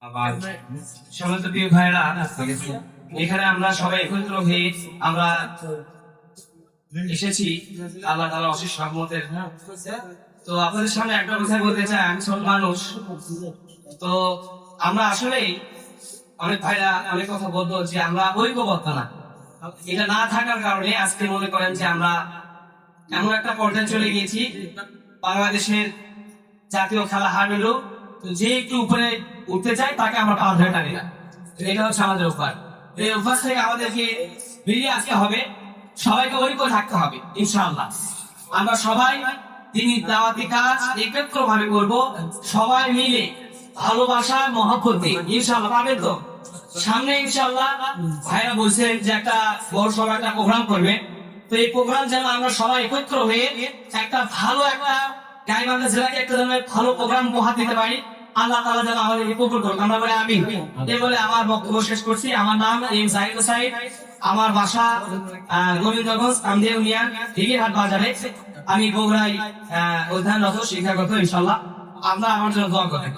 আবার সমস্ত প্রিয় ভাইরা এখানে আমরা সবাই একত্র হয়ে আমরা এসেছি আল্লাহ তাআলার অশেষ রহমতের। তো আপনাদের সামনে একটা কথা বলতে চাই, আমি সব মানুষ, তো আমরা আসলেই অনেক ভাইরা অনেক কথা বলতো যে আমরা ঐক্যবদ্ধ না, এটা না থাকার কারণে আজকে মনে করেন যে আমরা এমন একটা পর্যায়ে চলে গিয়েছি, বাংলাদেশের জাতীয় খেলা হার হলো, তো যে একটু উপরে উঠতে চাই তাকে আমরা পা ধরে টানি না। এটা হচ্ছে আমাদের অভ্যাস। এই অভ্যাস থেকে আমাদেরকে বেরিয়ে আসতে হবে, সবাইকে ঐক্য থাকতে হবে। ইনশাআল্লাহ আমরা সবাই তিনি দাওয়াতি কাজ একত্র ভাবে করবো, সবাই মিলে ভালোবাসা মহব্বতে ইনশাআল্লাহ পাবেন। তো সামনে ইনশাআল্লাহ ভাইরা বলছেন যে একটা বড় সড় একটা প্রোগ্রাম করবে, তো এই প্রোগ্রাম যেন আমরা সবাই একত্র হয়ে একটা ভালো একটা গাইবান্ধা জেলাকে একটা ধরনের ভালো প্রোগ্রাম উপহার দিতে পারি। আল্লাহ তাআলা যেন আমাদের এই কবুল করুন, আমরা বলি আমিন। এই বলে আমার বক্তব্য শেষ করছি। আমার নাম এম সাইদ হোসাইন, আমার বাসা গোবিন্দগঞ্জ কামদিয়া ইউনিয়ন দিঘিরহাট বাজারে। আমি বগুড়ায় অধ্যয়নরত শিক্ষাগত। ইনশাআল্লাহ আপনারা আমার জন্য দোয়া করেন।